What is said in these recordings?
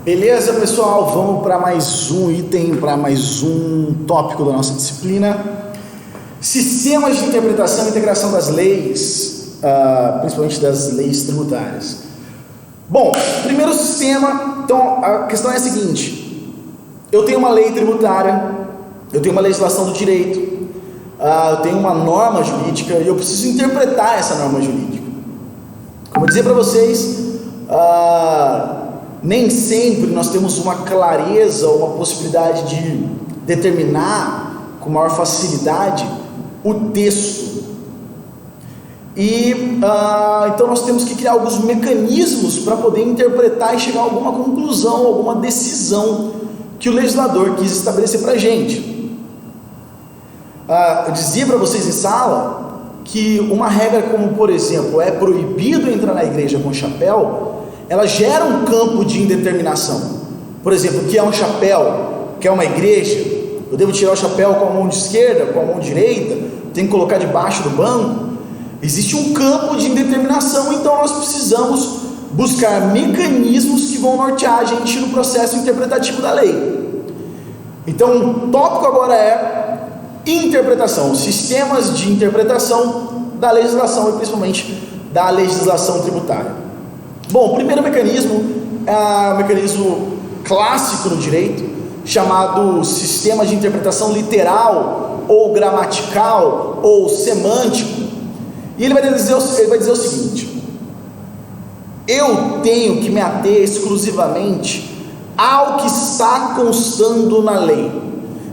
Beleza, pessoal? Vamos para mais um item, para mais um tópico da nossa disciplina. Sistemas de interpretação e integração das leis, principalmente das leis tributárias. Bom, primeiro sistema, então a questão é a seguinte: eu tenho uma lei tributária, eu tenho uma legislação do direito, eu tenho uma norma jurídica e eu preciso interpretar essa norma jurídica. Como eu dizia para vocês, nem sempre nós temos uma clareza ou uma possibilidade de determinar com maior facilidade o texto. E então nós temos que criar alguns mecanismos para poder interpretar e chegar a alguma conclusão, alguma decisão que o legislador quis estabelecer para a gente. Eu dizia para vocês em sala que uma regra como, por exemplo, é proibido entrar na igreja com chapéu, ela gera um campo de indeterminação. Por exemplo, o que é um chapéu? O que é uma igreja? Eu devo tirar o chapéu com a mão de esquerda, com a mão direita? Tenho que colocar debaixo do banco? Existe um campo de indeterminação, então nós precisamos buscar mecanismos que vão nortear a gente no processo interpretativo da lei. Então, o tópico agora é interpretação, sistemas de interpretação da legislação e principalmente da legislação tributária. Bom, o primeiro mecanismo é um mecanismo clássico no direito, chamado sistema de interpretação literal, ou gramatical, ou semântico. E ele vai dizer o seguinte: eu tenho que me ater exclusivamente ao que está constando na lei.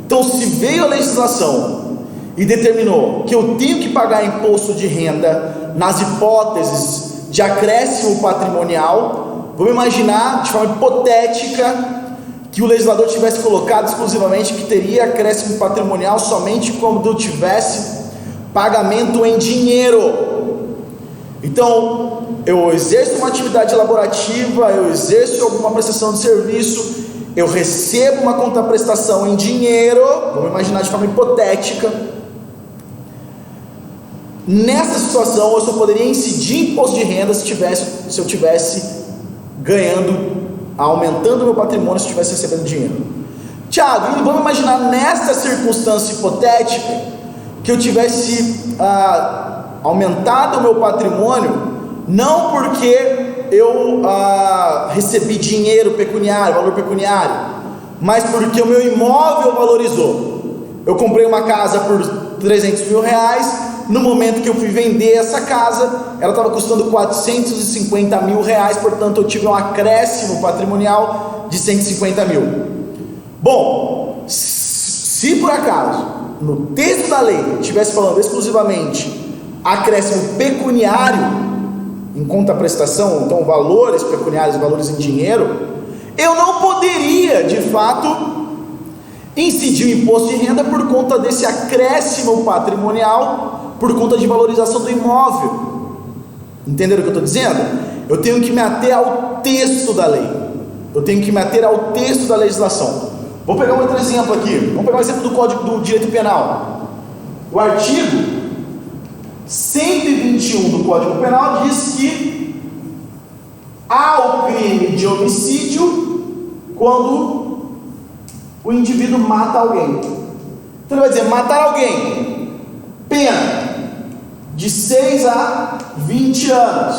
Então, se veio a legislação e determinou que eu tenho que pagar imposto de renda nas hipóteses de acréscimo patrimonial, vamos imaginar de forma hipotética que o legislador tivesse colocado exclusivamente que teria acréscimo patrimonial somente quando eu tivesse pagamento em dinheiro. Então, eu exerço uma atividade laborativa, eu exerço alguma prestação de serviço, eu recebo uma contraprestação em dinheiro, vamos imaginar de forma hipotética. Nessa situação, eu só poderia incidir imposto de renda se eu tivesse ganhando, aumentando o meu patrimônio, se eu estivesse recebendo dinheiro. Tiago, vamos imaginar nessa circunstância hipotética que eu tivesse aumentado o meu patrimônio, não porque eu recebi dinheiro pecuniário, valor pecuniário, mas porque o meu imóvel valorizou. Eu comprei uma casa por 300 mil reais, no momento que eu fui vender essa casa, ela estava custando 450 mil reais, portanto eu tive um acréscimo patrimonial de 150 mil. Bom, se por acaso no texto da lei estivesse falando exclusivamente acréscimo pecuniário em contraprestação, então valores pecuniários, valores em dinheiro, eu não poderia de fato incidir o imposto de renda por conta desse acréscimo patrimonial, por conta de valorização do imóvel. Entenderam o que eu estou dizendo? Eu tenho que me ater ao texto da lei, eu tenho que me ater ao texto da legislação. Vou pegar um outro exemplo aqui, vamos pegar o exemplo do Código do Direito Penal. O artigo 121 do Código Penal diz que há o crime de homicídio quando o indivíduo mata alguém. Então ele vai dizer: matar alguém, pena de 6 a 20 anos.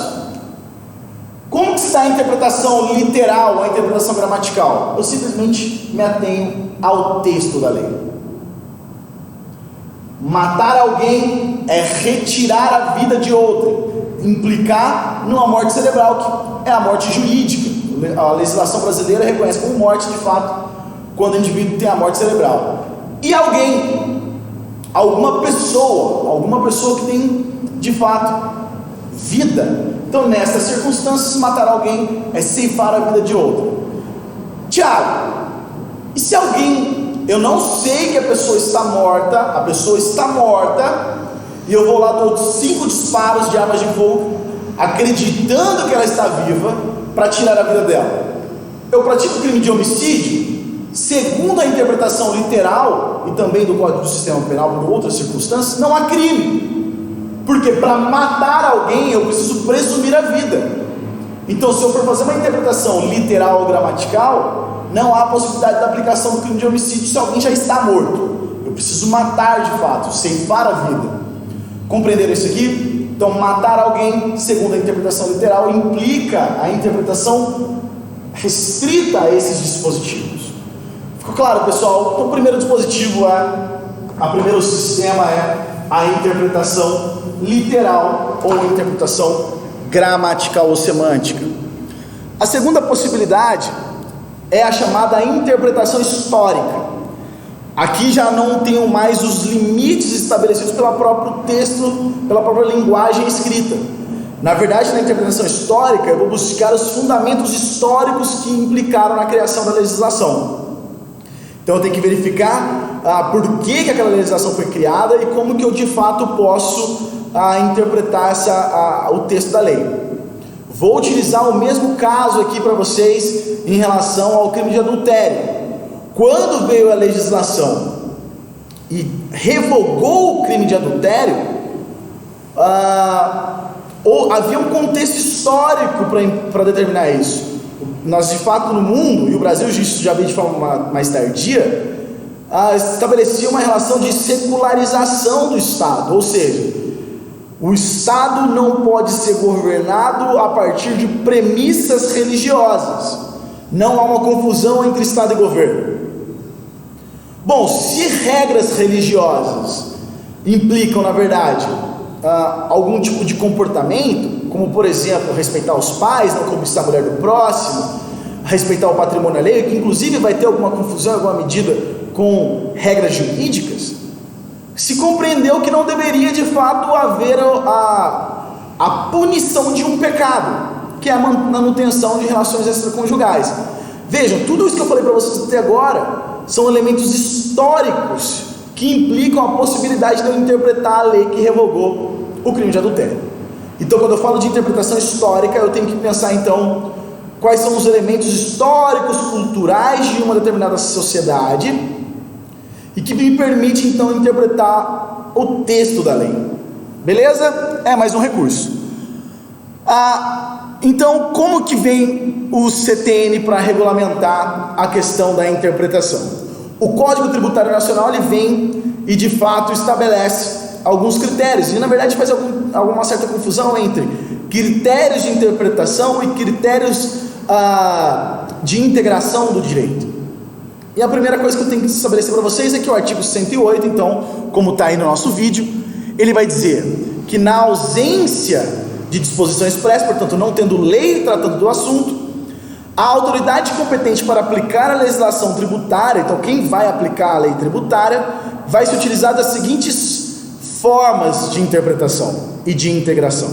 Como que se dá a interpretação literal, a interpretação gramatical? Eu simplesmente me atenho ao texto da lei. Matar alguém é retirar a vida de outrem, implicar numa morte cerebral, que é a morte jurídica. A legislação brasileira reconhece como morte de fato quando o indivíduo tem a morte cerebral. E alguém, alguma pessoa que tem de fato vida. Então, nessas circunstâncias, matar alguém é ceifar a vida de outro. Tiago, e se alguém, eu não sei que a pessoa está morta, e eu vou lá, dou 5 disparos de armas de fogo, acreditando que ela está viva, para tirar a vida dela? Eu pratico crime de homicídio? Segundo a interpretação literal e também do Código do Sistema Penal, por outras circunstâncias, não há crime. Porque para matar alguém eu preciso presumir a vida. Então, se eu for fazer uma interpretação literal ou gramatical, não há possibilidade da aplicação do crime de homicídio se alguém já está morto. Eu preciso matar de fato, ceifar a vida. Compreenderam isso aqui? Então, matar alguém, segundo a interpretação literal, implica a interpretação restrita a esses dispositivos. Ficou claro, pessoal? Então, o primeiro dispositivo o primeiro sistema é a interpretação literal ou interpretação gramatical ou semântica. A segunda possibilidade é a chamada interpretação histórica. Aqui já não tenho mais os limites estabelecidos pelo próprio texto, pela própria linguagem escrita. Na verdade, na interpretação histórica, eu vou buscar os fundamentos históricos que implicaram na criação da legislação. Então eu tenho que verificar por que aquela legislação foi criada e como que eu de fato posso interpretar o texto da lei. Vou utilizar o mesmo caso aqui para vocês em relação ao crime de adultério. Quando veio a legislação e revogou o crime de adultério, havia um contexto histórico para determinar isso. Nós de fato no mundo, e o Brasil isso já veio de forma mais tardia, estabelecia uma relação de secularização do Estado, ou seja, o Estado não pode ser governado a partir de premissas religiosas. Não há uma confusão entre Estado e governo. Bom, se regras religiosas implicam, na verdade, algum tipo de comportamento, como por exemplo, respeitar os pais, não cobiçar a mulher do próximo, respeitar o patrimônio alheio, que inclusive vai ter alguma confusão em alguma medida com regras jurídicas, se compreendeu que não deveria de fato haver a punição de um pecado, que é a manutenção de relações extraconjugais. Vejam, tudo isso que eu falei para vocês até agora são elementos históricos que implicam a possibilidade de eu interpretar a lei que revogou o crime de adultério. Então, quando eu falo de interpretação histórica, eu tenho que pensar então quais são os elementos históricos, culturais de uma determinada sociedade e que me permite então interpretar o texto da lei. Beleza? É mais um recurso. Então, como que vem o CTN para regulamentar a questão da interpretação? O Código Tributário Nacional ele vem e de fato estabelece alguns critérios, e na verdade faz alguma certa confusão entre critérios de interpretação e critérios de integração do direito. E a primeira coisa que eu tenho que estabelecer para vocês é que o artigo 108, então, como está aí no nosso vídeo, ele vai dizer que na ausência de disposição expressa, portanto não tendo lei tratando do assunto, a autoridade competente para aplicar a legislação tributária, então quem vai aplicar a lei tributária, vai se utilizar das seguintes formas de interpretação e de integração.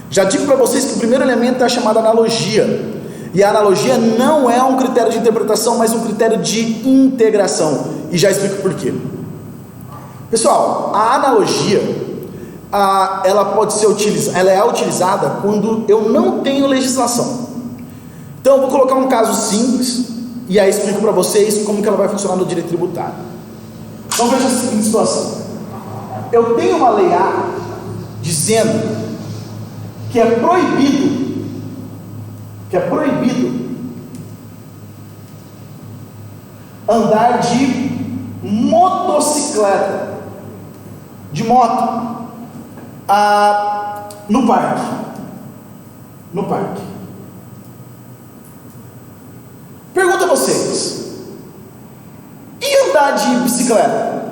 Já digo para vocês que o primeiro elemento é a chamada analogia, e a analogia não é um critério de interpretação, mas um critério de integração, e já explico por quê. Pessoal, a analogia ela pode ser utilizada, ela é utilizada quando eu não tenho legislação. Então eu vou colocar um caso simples e aí explico para vocês como que ela vai funcionar no direito tributário. Então veja a seguinte situação: eu tenho uma lei A dizendo que é proibido andar de motocicleta, de moto, no parque. Pergunto a vocês: e andar de bicicleta?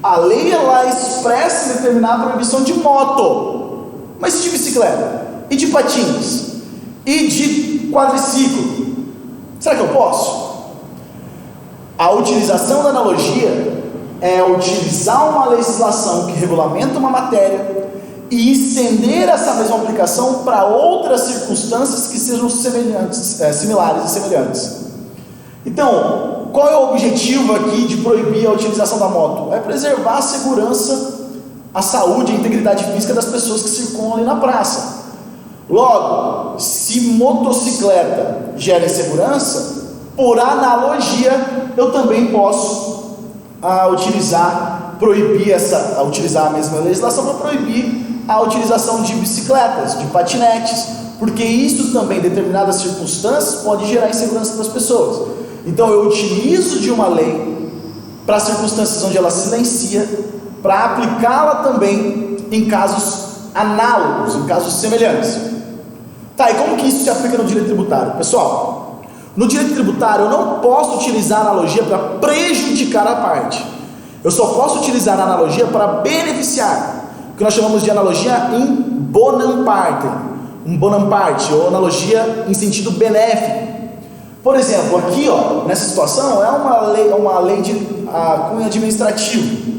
A lei ela expressa e determinar a proibição de moto, mas e de bicicleta? E de patins? E de quadriciclo? Será que eu posso? A utilização da analogia é utilizar uma legislação que regulamenta uma matéria e estender essa mesma aplicação para outras circunstâncias que sejam similares e semelhantes. Então, qual é o objetivo aqui de proibir a utilização da moto? É preservar a segurança, a saúde e a integridade física das pessoas que circulam ali na praça. Logo, se motocicleta gera insegurança, por analogia, eu também posso utilizar a mesma legislação para proibir a utilização de bicicletas, de patinetes porque isso também, em determinadas circunstâncias, pode gerar insegurança para as pessoas. Então eu utilizo de uma lei para circunstâncias onde ela silencia, para aplicá-la também em casos análogos, em casos semelhantes. Tá, e como que isso se aplica no direito tributário? Pessoal, no direito tributário eu não posso utilizar a analogia para prejudicar a parte. Eu só posso utilizar a analogia para beneficiar, o que nós chamamos de analogia in bonam partem, um bonam parte, ou analogia em sentido benéfico. Por exemplo, aqui, ó, nessa situação, é uma lei de cunho administrativo.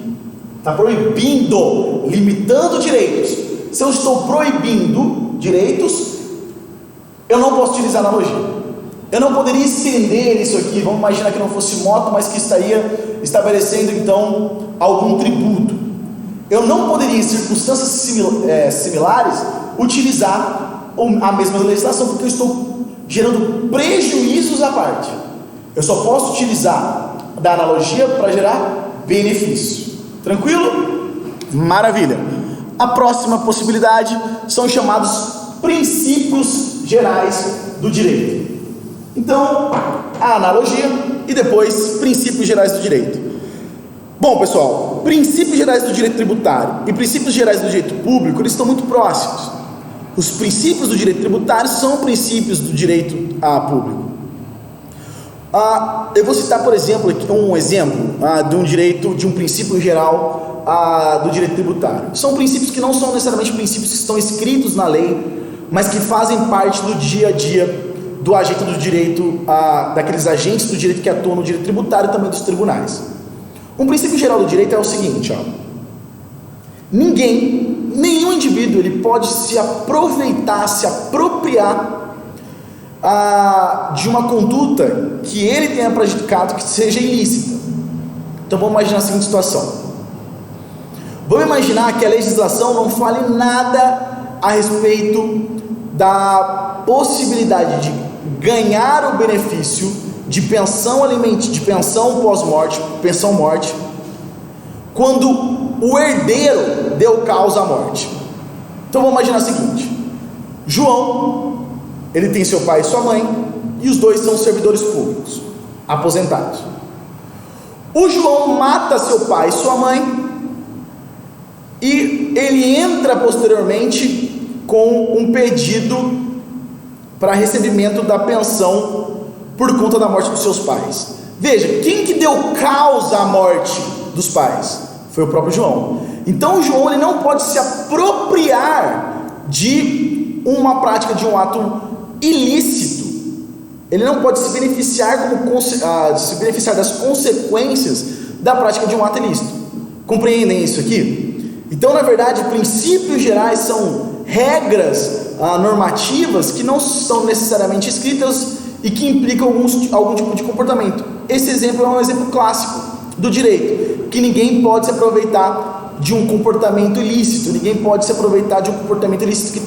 Está proibindo, limitando direitos. Se eu estou proibindo direitos, eu não posso utilizar analogia. Eu não poderia estender isso aqui, vamos imaginar que não fosse moto, mas que estaria estabelecendo então algum tributo. Eu não poderia, em circunstâncias similares, utilizar a mesma legislação, porque eu estou gerando prejuízos à parte. Eu só posso utilizar da analogia para gerar benefício. Tranquilo? Maravilha. A próxima possibilidade são os chamados princípios gerais do direito. Então, a analogia e depois princípios gerais do direito. Bom, pessoal, princípios gerais do direito tributário e princípios gerais do direito público, eles estão muito próximos. Os princípios do direito tributário são princípios do direito público. Eu vou citar, por exemplo, aqui um exemplo de um princípio geral do direito tributário. São princípios que não são necessariamente princípios que estão escritos na lei, mas que fazem parte do dia a dia do agente do direito, daqueles agentes do direito que atuam no direito tributário e também dos tribunais. Um princípio geral do direito é o seguinte, nenhum indivíduo ele pode se aproveitar, se apropriar de uma conduta que ele tenha praticado que seja ilícita. Então vamos imaginar a seguinte situação. Vamos imaginar que a legislação não fale nada a respeito da possibilidade de ganhar o benefício de pensão alimentícia, de pensão pós-morte, pensão morte, quando o herdeiro deu causa à morte. Então vamos imaginar o seguinte: João, ele tem seu pai e sua mãe, e os dois são servidores públicos, aposentados. O João mata seu pai e sua mãe, e ele entra posteriormente com um pedido para recebimento da pensão por conta da morte dos seus pais. Veja, quem que deu causa à morte dos pais? Foi o próprio João. Então o João ele não pode se apropriar de uma prática, de um ato ilícito. Ele não pode se beneficiar das consequências da prática de um ato ilícito. Compreendem isso aqui? Então, na verdade, princípios gerais são regras normativas que não são necessariamente escritas e que implicam algum tipo de comportamento. Esse exemplo é um exemplo clássico do direito, que ninguém pode se aproveitar de um comportamento ilícito, ninguém pode se aproveitar de um comportamento ilícito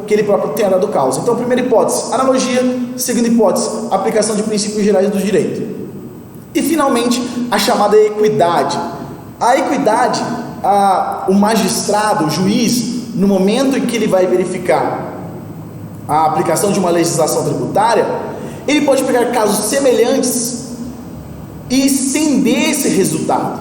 que ele próprio tenha dado causa. Então, primeira hipótese, analogia; segunda hipótese, aplicação de princípios gerais do direito. E finalmente, a chamada equidade. A equidade, o magistrado, o juiz, no momento em que ele vai verificar a aplicação de uma legislação tributária, ele pode pegar casos semelhantes e estender esse resultado.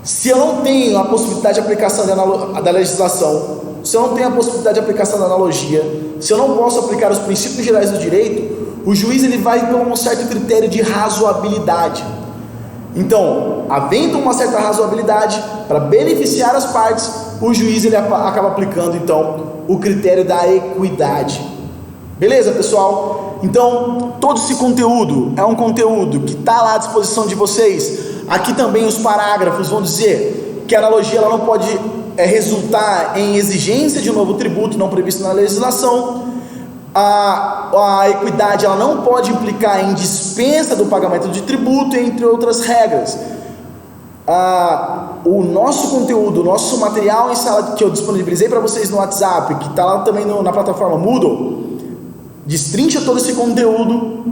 Se eu não tenho a possibilidade de aplicação da legislação, se eu não tenho a possibilidade de aplicação da analogia, se eu não posso aplicar os princípios gerais do direito, o juiz ele vai por um certo critério de razoabilidade. Então, havendo uma certa razoabilidade para beneficiar as partes, o juiz ele acaba aplicando então o critério da equidade. Beleza, pessoal? Então, todo esse conteúdo é um conteúdo que está lá à disposição de vocês. Aqui também os parágrafos vão dizer que a analogia ela não pode resultar em exigência de um novo tributo não previsto na legislação. A equidade ela não pode implicar em dispensa do pagamento de tributo, entre outras regras. O nosso conteúdo, o nosso material em sala que eu disponibilizei para vocês no WhatsApp, que está lá também na plataforma Moodle, destrincha todo esse conteúdo.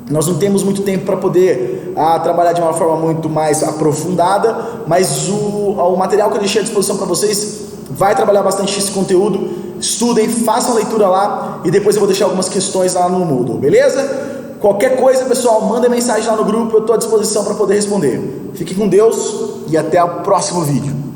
Nós não temos muito tempo para poder trabalhar de uma forma muito mais aprofundada, mas o material que eu deixei à disposição para vocês vai trabalhar bastante esse conteúdo. estudem, façam leitura lá, e depois eu vou deixar algumas questões lá no Moodle, beleza? Qualquer coisa, pessoal, manda mensagem lá no grupo, eu estou à disposição para poder responder. Fique com Deus e até o próximo vídeo.